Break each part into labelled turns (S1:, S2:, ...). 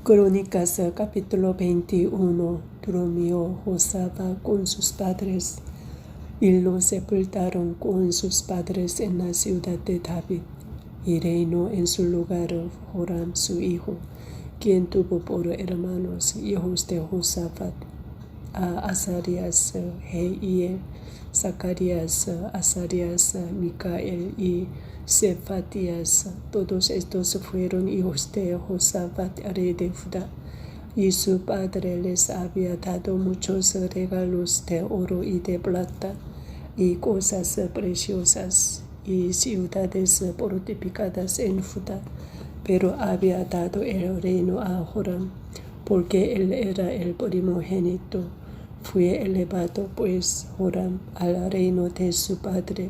S1: Crónicas capítulo 21. Durmió Josafat con sus padres y lo sepultaron con sus padres en la ciudad de David, y reinó en su lugar Joram su hijo, quien tuvo por hermanos hijos de Josafat a Azarías, Jehiel, Zacarías, Azarías, Micael y Cefatías. Todos estos fueron hijos de Josafat, rey de Judá, y su padre les había dado muchos regalos de oro y de plata, y cosas preciosas, y ciudades fortificadas en Judá. Pero había dado el reino a Joram, porque él era el primogénito. Fue elevado pues Joram al reino de su padre,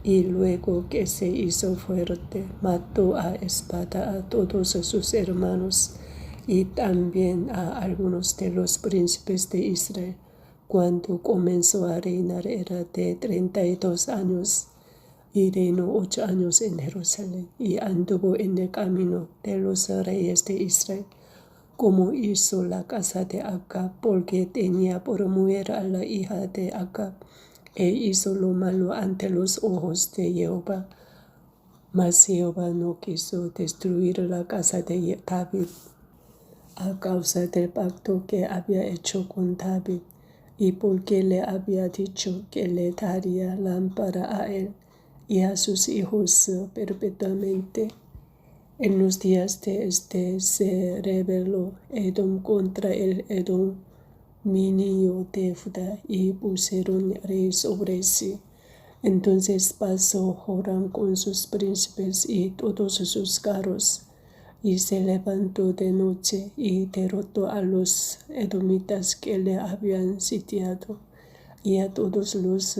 S1: y luego que se hizo fuerte, mató a espada a todos sus hermanos, y también a algunos de los príncipes de Israel. Cuando comenzó a reinar era de 32 años, y reinó 8 años en Jerusalén, y anduvo en el camino de los reyes de Israel, como hizo la casa de Acab, porque tenía por mujer a la hija de Acab, e hizo lo malo ante los ojos de Jehová. Mas Jehová no quiso destruir la casa de David a causa del pacto que había hecho con David, y porque le había dicho que le daría lámpara a él y a sus hijos perpetuamente. En los días de este se rebeló Edom contra el dominio de Judá, y pusieron rey sobre sí. Entonces pasó Joram con sus príncipes y todos sus carros, y se levantó de noche y derrotó a los edomitas que le habían sitiado, y a todos los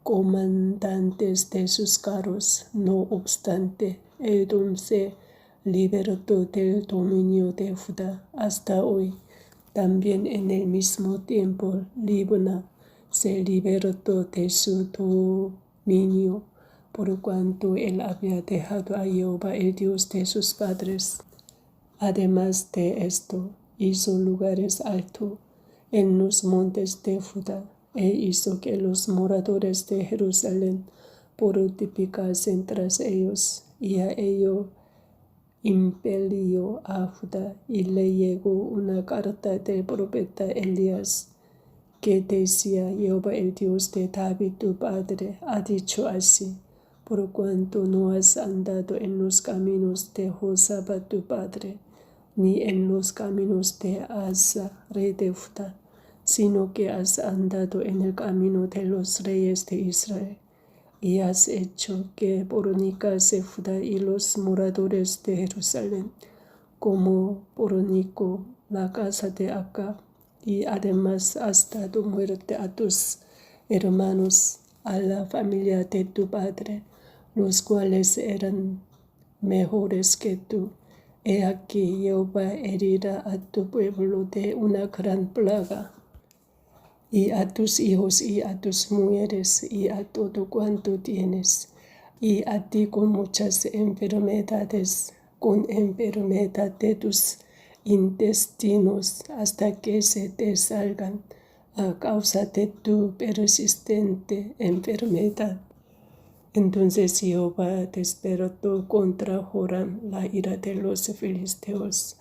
S1: comandantes de sus carros. No obstante, Edom se libertó del dominio de Judá hasta hoy. También en el mismo tiempo Libna se libertó de su dominio, por cuanto él había dejado a Jehová, el Dios de sus padres. Además de esto, hizo lugares altos en los montes de Judá, e hizo que los moradores de Jerusalén fortificasen tras ellos, y a ello impelió a Judá, y le llegó una carta del profeta Elías, que decía: Jehová, el Dios de David tu padre, ha dicho así: por cuanto no has andado en los caminos de Josafat tu padre, ni en los caminos de Asa, rey de Judá, sino que has andado en el camino de los reyes de Israel, y has hecho que fornicase Judá y los moradores de Jerusalén, como fornicó la casa de Acab, y además has dado muerte a tus hermanos, a la familia de tu padre, los cuales eran mejores que tú. He aquí Jehová herirá a tu pueblo de una gran plaga, y a tus hijos y a tus mujeres y a todo cuanto tienes, y a ti con muchas enfermedades, con enfermedad de tus intestinos, hasta que se te salgan a causa de tu persistente enfermedad. Entonces Jehová despertó contra Joram la ira de los filisteos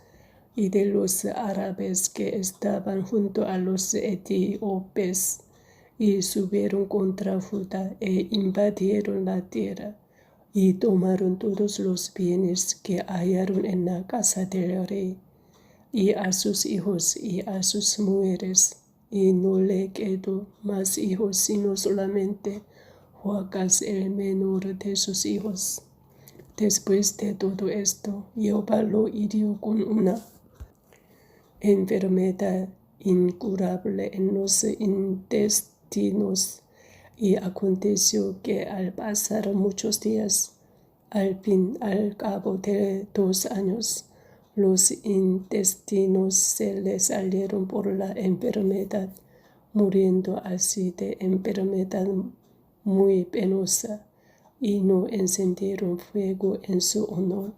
S1: y de los árabes que estaban junto a los etíopes, y subieron contra Judá e invadieron la tierra, y tomaron todos los bienes que hallaron en la casa del rey, y a sus hijos y a sus mujeres, y no le quedó más hijos, sino solamente Joacás, el menor de sus hijos. Después de todo esto, Jehová lo hirió con una enfermedad incurable en los intestinos, y aconteció que al pasar muchos días, al cabo de 2 años, los intestinos se le salieron por la enfermedad, muriendo así de enfermedad muy penosa, y no encendieron fuego en su honor,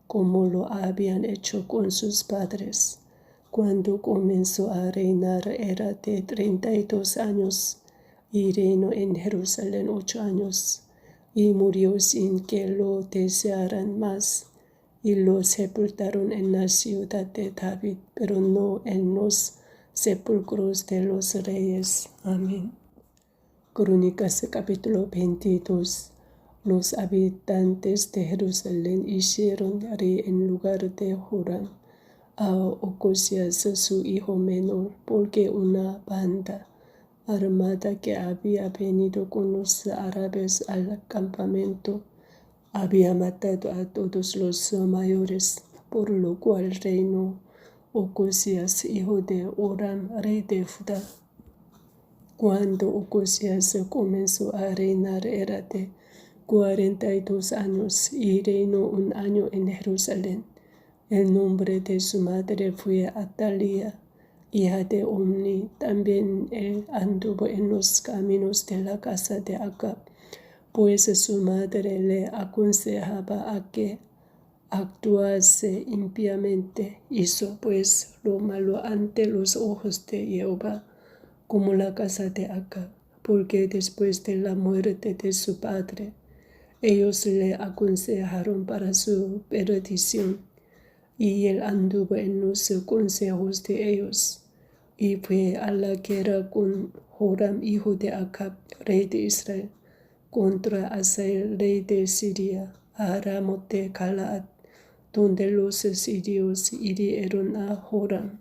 S1: como lo habían hecho con sus padres. Cuando comenzó a reinar era de 32 años y reinó en Jerusalén 8 años y murió sin que lo desearan más. Y lo sepultaron en la ciudad de David, pero no en los sepulcros de los reyes. Amén. Crónicas capítulo 22. Los habitantes de Jerusalén hicieron rey en lugar de Joram a Ocosías su hijo menor, porque una banda armada que había venido con los árabes al campamento había matado a todos los mayores, por lo cual reinó Ocosías hijo de Joram, rey de Judá. Cuando Ocosías comenzó a reinar era de 42 años y reinó 1 año en Jerusalén. El nombre de su madre fue Atalía, hija de Omni. También él anduvo en los caminos de la casa de Acab, pues su madre le aconsejaba a que actuase impíamente. Hizo pues lo malo ante los ojos de Jehová, como la casa de Acab, porque después de la muerte de su padre, ellos le aconsejaron para su perdición, y él anduvo en los consejos de ellos, y fue a la guerra con Joram, hijo de Acab, rey de Israel, contra Hazael, rey de Siria, a Ramot de Galaad, donde los sirios hirieron a Joram,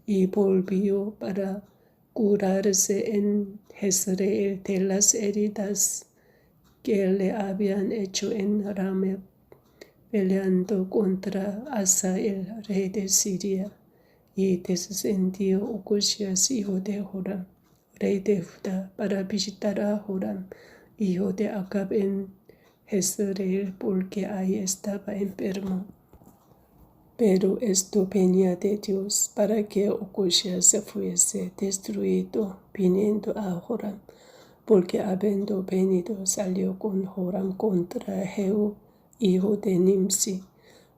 S1: y volvió para curarse en Jezreel de las heridas que le habían hecho en Rama, peleando contra Hazael, rey de Siria. Y descendió Ocosías, hijo de Joram, rey de Judá, para visitar a Joram, hijo de Acab, en Jezreel, porque ahí estaba enfermo. Pero esto venía de Dios, para que Ocosías fuese destruido viniendo a Joram, porque habiendo venido salió con Joram contra Jehú, hijo de Nimsi,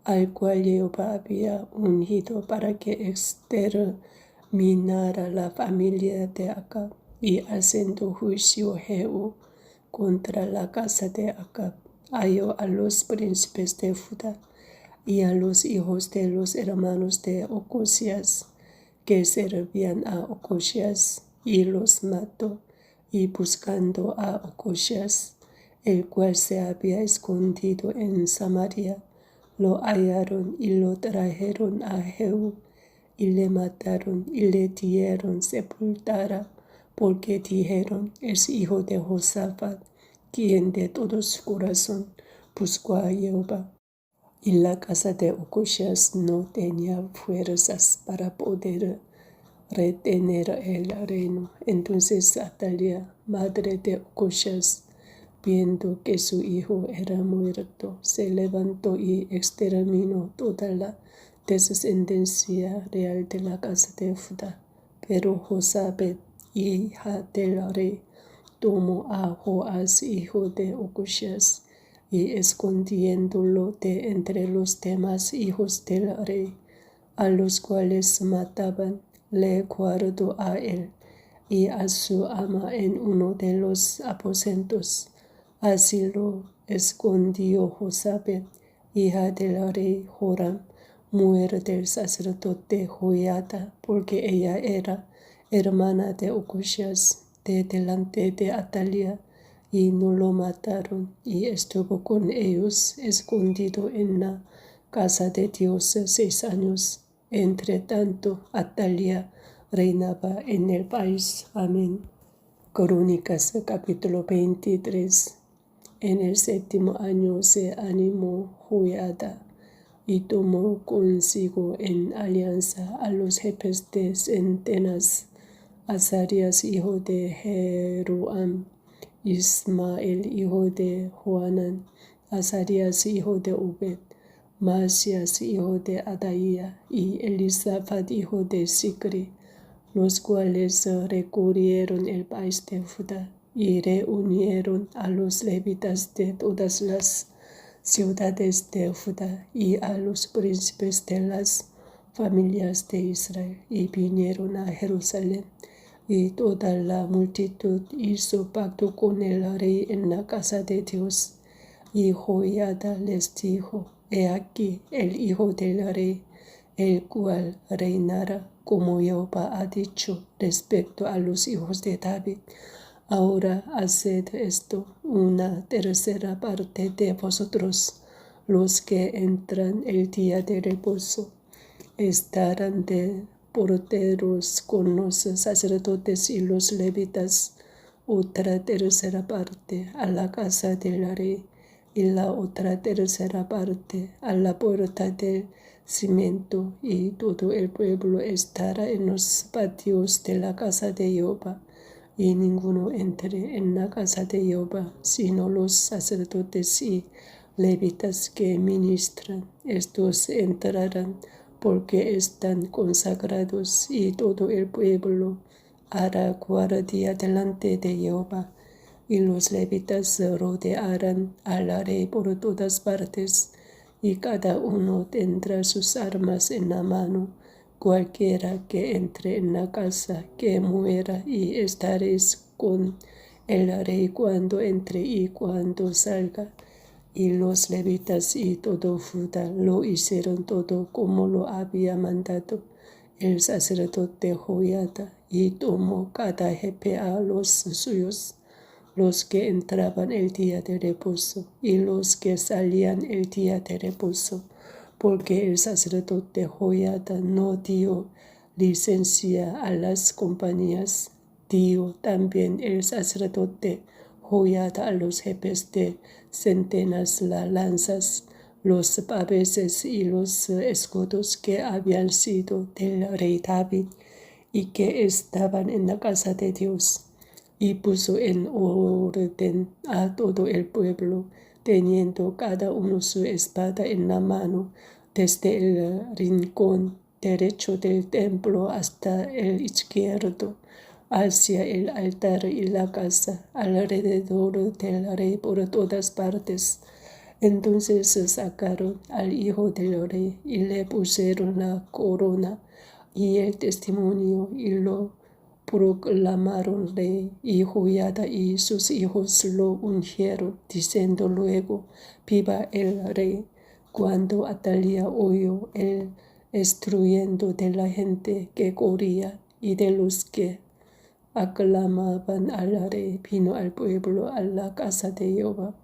S1: al cual Jehová había ungido para que exterminara la familia de Acab. Y haciendo juicio Jehú contra la casa de Acab, halló a los príncipes de Judá y a los hijos de los hermanos de Ocosías, que servían a Ocosías, y los mató. Y buscando a Ocosías, el cual se había escondido en Samaria, lo hallaron y lo trajeron a Jehú, y le mataron y le dieron sepultura, porque dijeron: es hijo de Josafat, quien de todo su corazón buscó a Jehová. Y la casa de Ocosías no tenía fuerzas para poder retener el reino. Entonces Atalía, madre de Ocosías, viendo que su hijo era muerto, se levantó y exterminó toda la descendencia real de la casa de Judá. Pero Josabet, hija del rey, tomó a Joás, hijo de Ocosías, y escondiéndolo de entre los demás hijos del rey, a los cuales mataban, le guardó a él y a su ama en uno de los aposentos. Así lo escondió Josabet, hija del rey Joram, mujer del sacerdote Joiada, porque ella era hermana de Ocosías, de delante de Atalía, y no lo mataron, y estuvo con ellos escondido en la casa de Dios 6 años. Entre tanto, Atalía reinaba en el país. Amén. Crónicas capítulo 23. En el 7º año se animó Joiada y tomó consigo en alianza a los jefes de centenas: Azarías, hijo de Jeroam; Ismael, hijo de Johanán; Azarías, hijo de Obed; Masías, hijo de Adaía; y Elisafat, hijo de Sicri, los cuales recorrieron el país de Judá y reunieron a los levitas de todas las ciudades de Judá y a los príncipes de las familias de Israel, y vinieron a Jerusalén. Y toda la multitud hizo pacto con el rey en la casa de Dios. Y Joiada les dijo: He aquí el hijo del rey, el cual reinará, como Jehová ha dicho respecto a los hijos de David. Ahora haced esto: una tercera parte de vosotros, los que entran el día de reposo, estarán de porteros con los sacerdotes y los levitas. Otra tercera parte a la casa del rey, y la otra tercera parte a la puerta del cimiento, y todo el pueblo estará en los patios de la casa de Jehová. Y ninguno entre en la casa de Jehová, sino los sacerdotes y levitas que ministran. Estos entrarán porque están consagrados, y todo el pueblo hará guardia delante de Jehová. Y los levitas rodearán al rey por todas partes, y cada uno tendrá sus armas en la mano. Cualquiera que entre en la casa, que muera, y estaréis con el rey cuando entre y cuando salga. Y los levitas y todo Judá lo hicieron todo como lo había mandado el sacerdote Joiada, y tomó cada jefe a los suyos, los que entraban el día de reposo y los que salían el día de reposo, porque el sacerdote Joiada no dio licencia a las compañías. Dio también el sacerdote Joiada a los jefes de centenas las lanzas, los paveses y los escudos que habían sido del rey David y que estaban en la casa de Dios. Y puso en orden a todo el pueblo, teniendo cada uno su espada en la mano, desde el rincón derecho del templo hasta el izquierdo, hacia el altar y la casa, alrededor del rey por todas partes. Entonces sacaron al hijo del rey y le pusieron la corona y el testimonio, y lo proclamaron rey. Y Joiada y sus hijos lo ungieron, diciendo luego: Viva el rey. Cuando Atalía oyó el estruendo de la gente que corría y de los que aclamaban al rey, vino al pueblo a la casa de Jehová,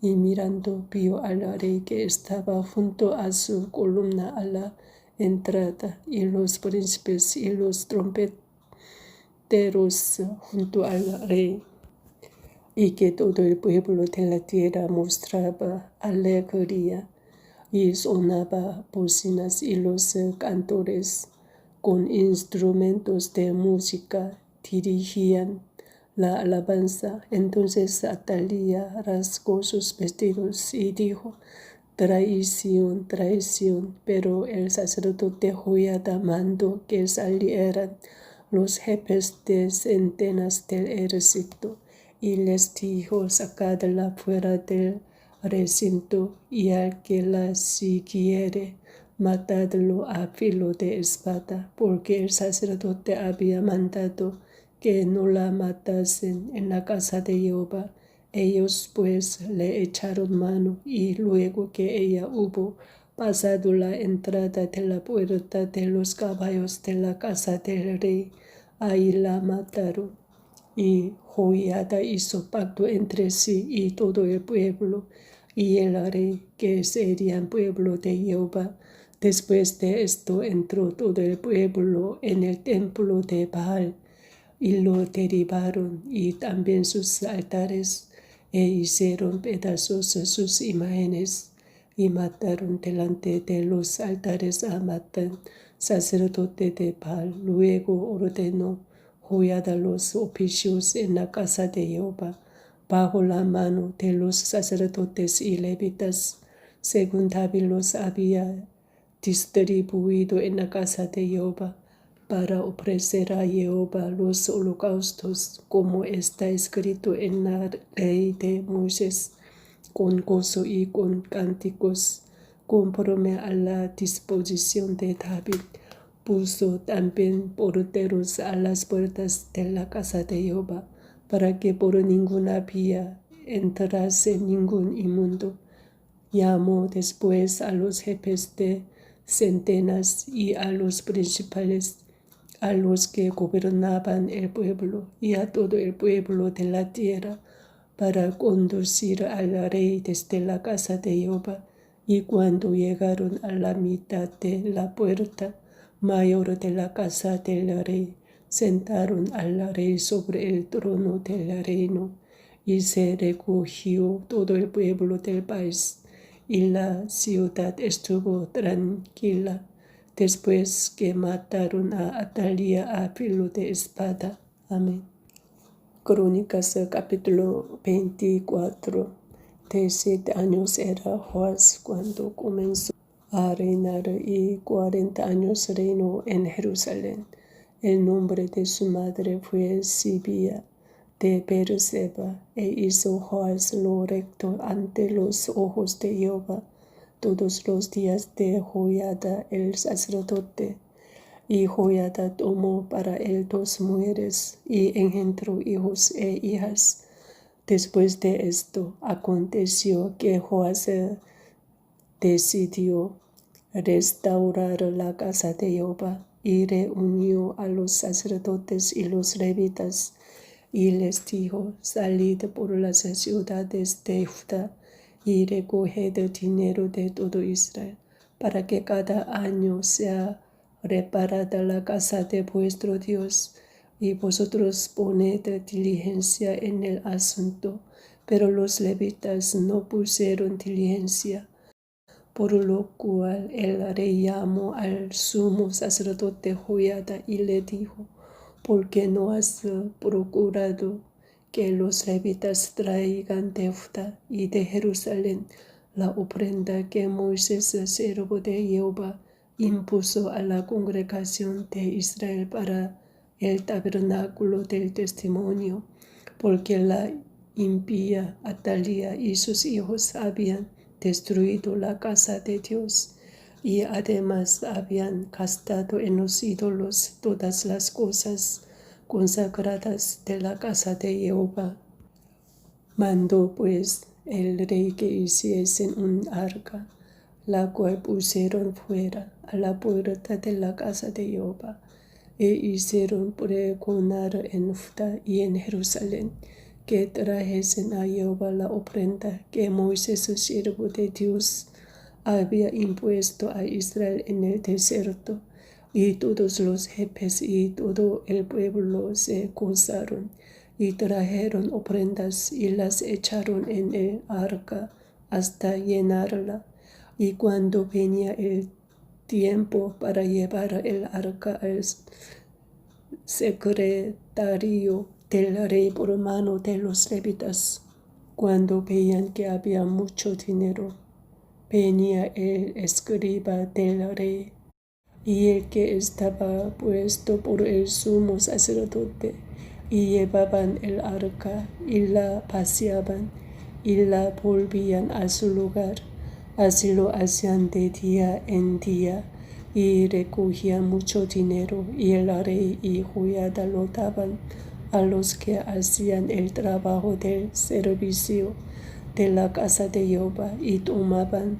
S1: y mirando vio al rey que estaba junto a su columna a la entrada, y los príncipes y los trompeteros junto al rey, y que todo el pueblo de la tierra mostraba alegría, y sonaba bocinas, y los cantores con instrumentos de música dirigían la alabanza. Entonces Atalía rasgó sus vestidos y dijo: Traición, traición. Pero el sacerdote Joiada mandó que salieran los jefes de centenas del ejército, y les dijo: Sacadla fuera del recinto, y al que la siguiere, matadlo a filo de espada, porque el sacerdote había mandado que no la matasen en la casa de Jehová. Ellos pues le echaron mano, y luego que ella hubo pasado la entrada de la puerta de los caballos de la casa del rey, ahí la mataron. Y Joiada hizo pacto entre sí y todo el pueblo y el rey, que serían pueblo de Jehová. Después de esto entró todo el pueblo en el templo de Baal, y lo derribaron, y también sus altares, e hicieron pedazos sus imágenes, y mataron delante de los altares a Matán, sacerdote de Baal. Luego ordenó Joiada los oficios en la casa de Jehová, bajo la mano de los sacerdotes y levitas, según David los había distribuido en la casa de Jehová, para ofrecer a Jehová los holocaustos, como está escrito en la ley de Moisés. con gozo y con cánticos, conforme a la disposición de David. Puso también porteros a las puertas de la casa de Jehová, para que por ninguna vía entrase ningún inmundo. Llamó después a los jefes de centenas y a los principales, a los que gobernaban el pueblo y a todo el pueblo de la tierra, para conducir al rey desde la casa de Jehová. Y cuando llegaron a la mitad de la puerta mayor de la casa del rey, sentaron al rey sobre el trono del reino, y se recogió todo el pueblo del país, y la ciudad estuvo tranquila, después que mataron a Atalía a filo de espada. Amén. Crónicas capítulo 24. De 7 años era Joás cuando comenzó a reinar, y 40 años reinó en Jerusalén. El nombre de su madre fue Sibía de Beerseba, e hizo Joás lo recto ante los ojos de Jehová todos los días de Joiada el sacerdote. Y Joiada tomó para él 2 mujeres, y engendró hijos e hijas. Después de esto, aconteció que Joás decidió restaurar la casa de Jehová, y reunió a los sacerdotes y los levitas, y les dijo: salid por las ciudades de Judá, y recoged dinero de todo Israel, para que cada año sea reparada la casa de vuestro Dios, y vosotros poned diligencia en el asunto. Pero los levitas no pusieron diligencia, por lo cual el rey llamó al sumo sacerdote Joiada y le dijo: ¿por qué no has procurado que los levitas traigan de Judá y de Jerusalén la ofrenda que Moisés, siervo de Jehová, impuso a la congregación de Israel para el tabernáculo del testimonio? Porque la impía Atalía y sus hijos habían destruido la casa de Dios, y además habían gastado en los ídolos todas las cosas consagradas de la casa de Jehová. Mandó pues el rey que hiciesen un arca, la cual pusieron fuera a la puerta de la casa de Jehová, e hicieron pregonar en Judá y en Jerusalén que trajesen a Jehová la ofrenda que Moisés, siervo de Dios, había impuesto a Israel en el desierto. Y todos los jefes y todo el pueblo se gozaron, y trajeron ofrendas y las echaron en el arca hasta llenarla. Y cuando venía el tiempo para llevar el arca al secretario del rey por mano de los levitas, cuando veían que había mucho dinero, venía el escriba del rey y el que estaba puesto por el sumo sacerdote, y llevaban el arca y la paseaban y la volvían a su lugar. Así lo hacían de día en día, y recogían mucho dinero, y el rey y Joiada lo daban a los que hacían el trabajo del servicio de la casa de Jehová, y tomaban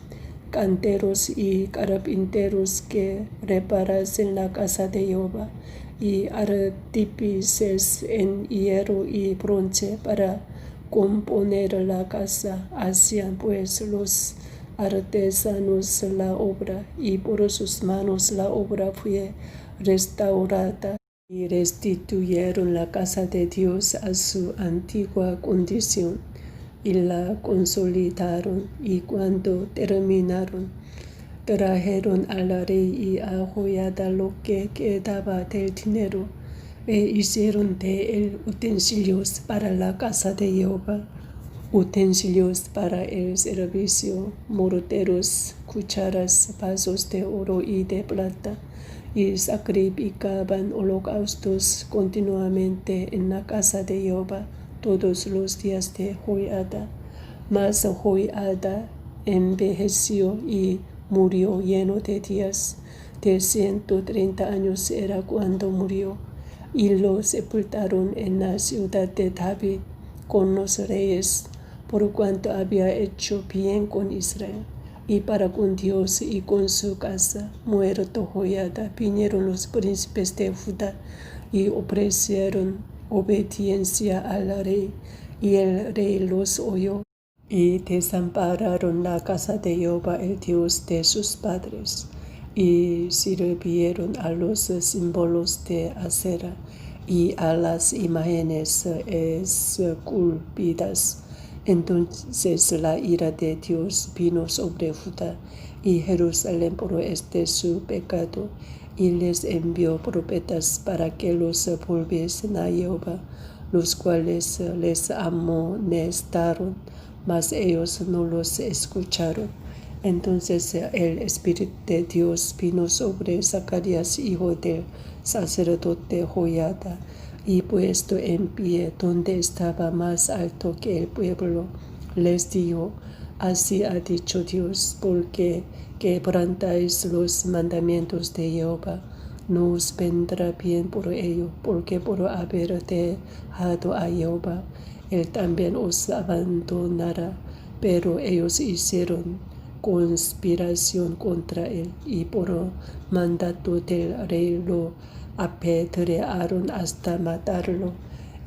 S1: canteros y carpinteros que reparasen la casa de Jehová, y artífices en hierro y bronce para componer la casa. Hacían pues los artesanos la obra, y por sus manos la obra fue restaurada, y restituyeron la casa de Dios a su antigua condición, y la consolidaron. Y cuando terminaron, trajeron al rey y a Joiada lo que quedaba del dinero, e hicieron de él utensilios para la casa de Jehová, utensilios para el servicio, morteros, cucharas, vasos de oro y de plata, y sacrificaban holocaustos continuamente en la casa de Jehová todos los días de Joiada. Mas Joiada envejeció y murió lleno de días. De 130 años era cuando murió, y lo sepultaron en la ciudad de David con los reyes, por cuanto había hecho bien con Israel y para con Dios y con su casa. Muerto Joiada, vinieron los príncipes de Judá y ofrecieron obediencia al rey, y el rey los oyó, y desampararon la casa de Jehová, el Dios de sus padres, y sirvieron a los símbolos de Asera y a las imágenes esculpidas. Entonces la ira de Dios vino sobre Judá y Jerusalén por este su pecado, y les envió profetas para que los volviesen a Jehová, los cuales les amonestaron, mas ellos no los escucharon. Entonces el Espíritu de Dios vino sobre Zacarías, hijo del sacerdote Joiada, y puesto en pie donde estaba más alto que el pueblo, les dijo: así ha dicho Dios, porque quebrantáis los mandamientos de Jehová, no os vendrá bien por ello, porque por haber dejado a Jehová, él también os abandonará. Pero ellos hicieron conspiración contra él, y por mandato del rey lo apedrearon hasta matarlo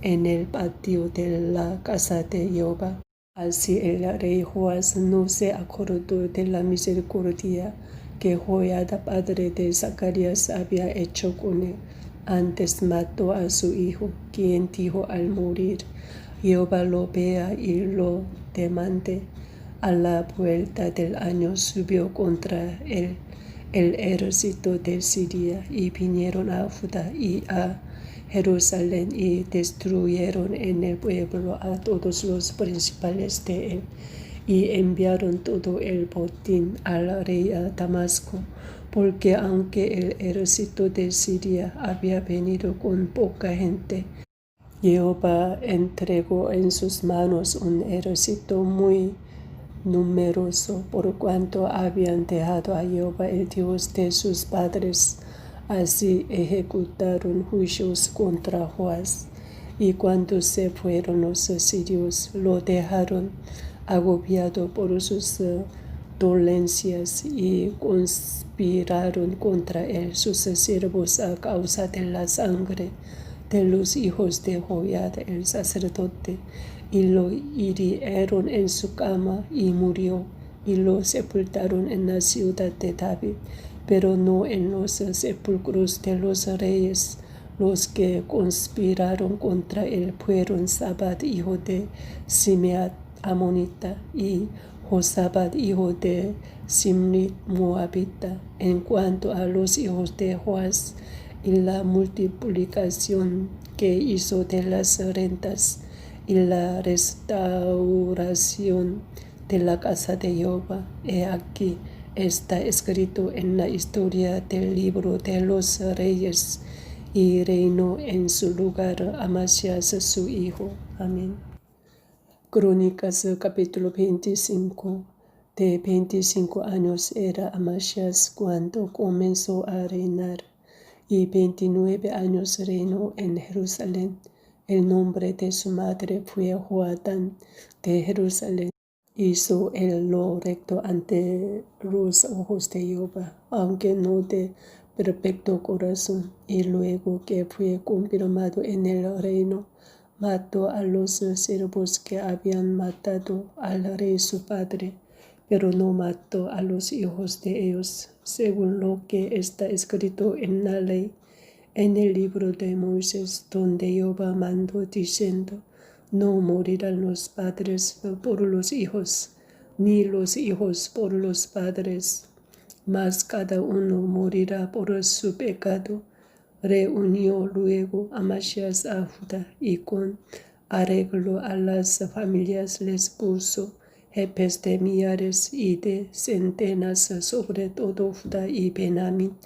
S1: en el patio de la casa de Jehová. Así el rey Joás no se acordó de la misericordia que Joiada, padre de Zacarías, había hecho con él. Antes mató a su hijo, quien dijo al morir: Jehová lo vea y lo demande. A la vuelta del año subió contra él el ejército de Siria, y vinieron a Judá y a Jerusalén, y destruyeron en el pueblo a todos los principales de él, y enviaron todo el botín al rey a Damasco, porque aunque el ejército de Siria había venido con poca gente, Jehová entregó en sus manos un ejército muy numeroso, por cuanto habían dejado a Jehová, el Dios de sus padres. Así ejecutaron juicios contra Joás. Y cuando se fueron los sirios, lo dejaron agobiado por sus dolencias, y conspiraron contra él sus siervos a causa de la sangre de los hijos de Joiada el sacerdote, y lo hirieron en su cama y murió, y lo sepultaron en la ciudad de David, pero no en los sepulcros de los reyes. Los que conspiraron contra él fueron Sabat, hijo de Simeat, amonita, y Josabad, hijo de Simrit, moabita. En cuanto a los hijos de Joás y la multiplicación que hizo de las rentas y la restauración de la casa de Jehová, he aquí está escrito en la historia del libro de los reyes, y reinó en su lugar Amasías su hijo. Amén. Crónicas capítulo 25. De 25 años era Amasías cuando comenzó a reinar, y 29 años reinó en Jerusalén. El nombre de su madre fue Joadán de Jerusalén. Hizo él lo recto ante los ojos de Jehová, aunque no de perfecto corazón. Y luego que fue confirmado en el reino, mató a los siervos que habían matado al rey su padre, pero no mató a los hijos de ellos, según lo que está escrito en la ley, en el libro de Moisés, donde Jehová mandó diciendo: no morirán los padres por los hijos, ni los hijos por los padres, mas cada uno morirá por su pecado. Reunió luego Amasías a Judá, y con arreglo a las familias les puso jefes de millares y de centenas sobre todo Judá y Benjamín.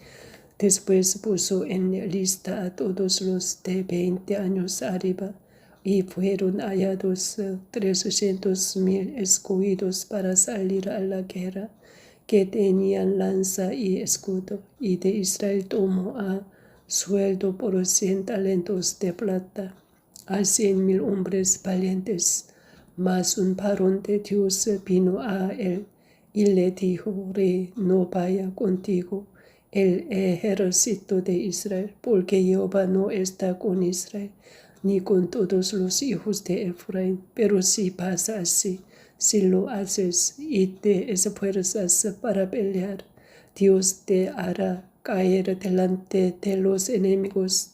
S1: Después puso en lista a todos los de 20 años arriba, y fueron hallados 300,000 escogidos para salir a la guerra, que tenían lanza y escudo, y de Israel tomó a sueldo por 100 talentos de plata a 100,000 hombres valientes. Mas un varón de Dios vino a él y le dijo: Rey, no vaya contigo el ejército de Israel, porque Jehová no está con Israel, ni con todos los hijos de Efraín. Pero si pasa así, si lo haces y te esfuerzas para pelear, Dios te hará caer delante de los enemigos,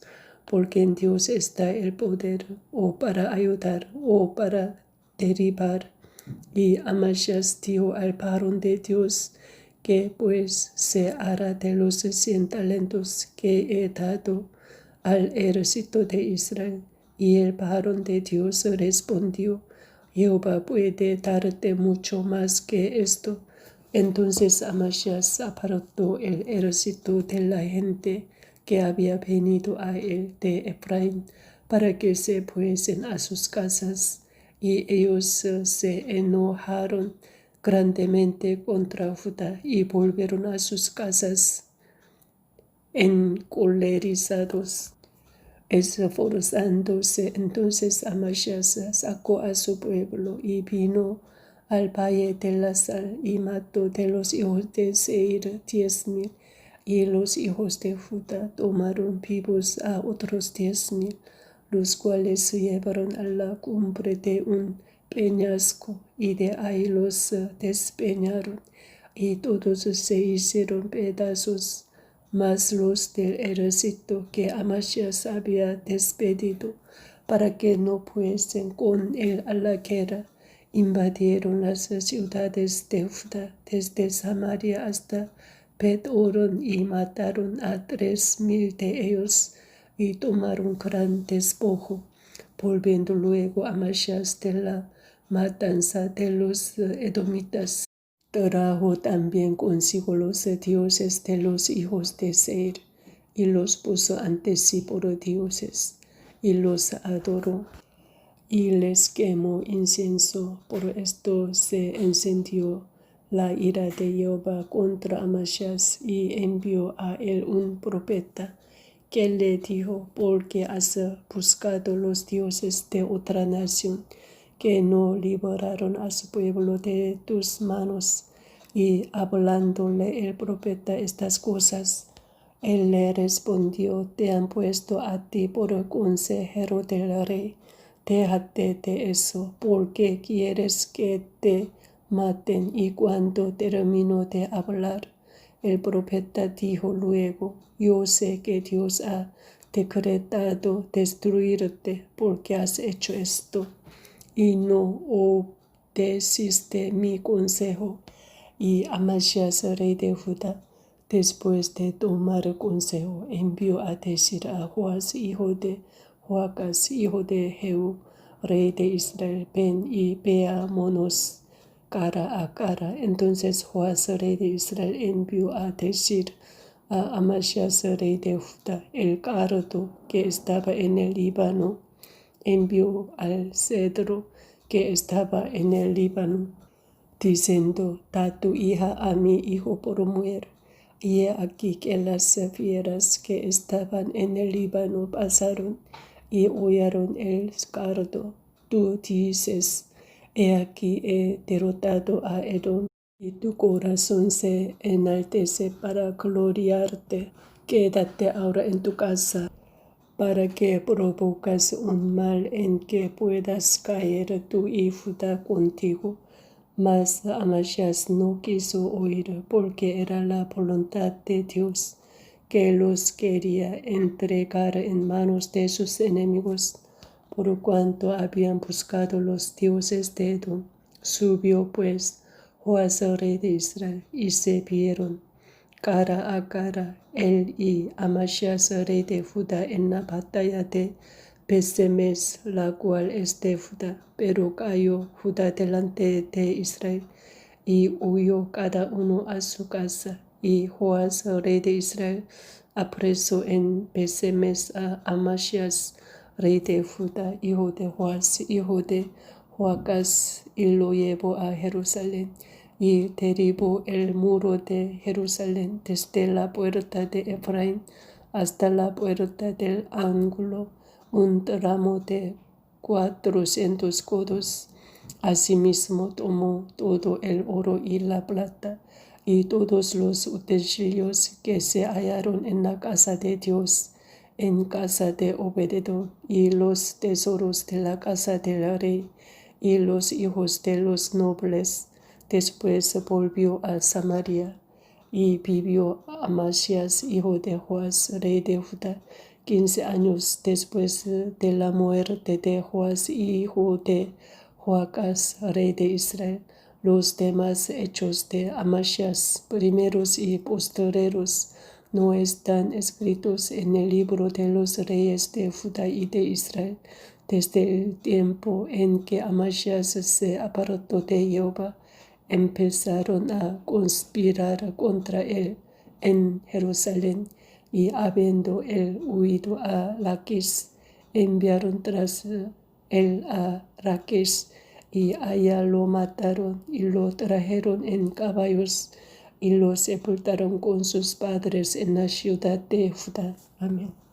S1: porque en Dios está el poder, o para ayudar o para derribar. Y Amasías dijo al varón de Dios: ¿Qué pues se hará de los 100 talentos que he dado al ejército de Israel? Y el varón de Dios respondió: Jehová puede darte mucho más que esto. Entonces Amasías apartó el ejército de la gente que había venido a él de Efraín, para que se fuesen a sus casas, y ellos se enojaron grandemente contra Judá y volvieron a sus casas encolerizados. Esforzándose entonces Amasías sacó a su pueblo y vino al valle de la sal, y mató de los hijos de Seir 10,000, y los hijos de Judá tomaron vivos a otros 10,000, los cuales se llevaron a la cumbre de un peñasco, y de ahí los despeñaron, y todos se hicieron pedazos. Mas los del ejército que Amasías había despedido para que no fuesen con él a la guerra, invadieron las ciudades de Judá desde Samaria hasta Bet-horon, y mataron a 3,000 de ellos, y tomaron gran despojo. Volviendo luego Amasías de la matanza de los edomitas, trajo también consigo los dioses de los hijos de Seir, y los puso ante sí por dioses, y los adoró, y les quemó incienso. Por esto se encendió la ira de Jehová contra Amasías, y envió a él un profeta, que le dijo: ¿Por qué has buscado los dioses de otra nación, que no libraron a su pueblo de tus manos? Y hablándole el profeta estas cosas, él le respondió: Te han puesto a ti por consejero del rey. Déjate de eso, porque quieres que te maten. Y cuando terminó de hablar, el profeta dijo luego: Yo sé que Dios ha decretado destruirte, porque has hecho esto y no obedeciste mi consejo. Y Amasías, rey de Judá, después de tomar consejo, envió a decir a Joás, hijo de Joacás, hijo de Jehú, rey de Israel: Ven y veámonos cara a cara. Entonces Joás, rey de Israel, envió a decir a Amasías, rey de Judá: El cardo que estaba en el Líbano envió al cedro que estaba en el Líbano, diciendo: Da tu hija a mi hijo por mujer. Y he aquí que las fieras que estaban en el Líbano pasaron y hollaron el cardo. Tú dices: He aquí he derrotado a Edom, y tu corazón se enaltece para gloriarte. Quédate ahora en tu casa, para que provocas un mal en que puedas caer tú y Judá contigo. Mas Amasías no quiso oír, porque era la voluntad de Dios, que los quería entregar en manos de sus enemigos, por cuanto habían buscado los dioses de Edom. Subió pues Joás, rey de Israel, y se vieron cara a cara él y Amasías, rey de Judá, en la batalla de Besemes, la cual es de Judá. Pero cayó Judá delante de Israel, y huyó cada uno a su casa. Y Joás, rey de Israel, apresó en Besemes a Amasías, rey de Judá, hijo de Joás, hijo de Joacás, y lo llevó a Jerusalén, y derribó el muro de Jerusalén desde la puerta de Efraín hasta la puerta del ángulo, un tramo de 400 codos. Asimismo tomó todo el oro y la plata, y todos los utensilios que se hallaron en la casa de Dios, en casa de Obed-edom, y los tesoros de la casa del rey, y los hijos de los nobles. Después volvió a Samaria, y vivió Amasías, hijo de Joás, rey de Judá, 15 años después de la muerte de Joás, hijo de Joacás, rey de Israel. Los demás hechos de Amasías, primeros y postreros, no están escritos en el libro de los reyes de Judá y de Israel. Desde el tiempo en que Amasías se apartó de Jehová, empezaron a conspirar contra él en Jerusalén, y habiendo él huido a Laquis, enviaron tras él a Raquis, y allá lo mataron y lo trajeron en caballos y lo sepultaron con sus padres en la ciudad de Judá. Amén.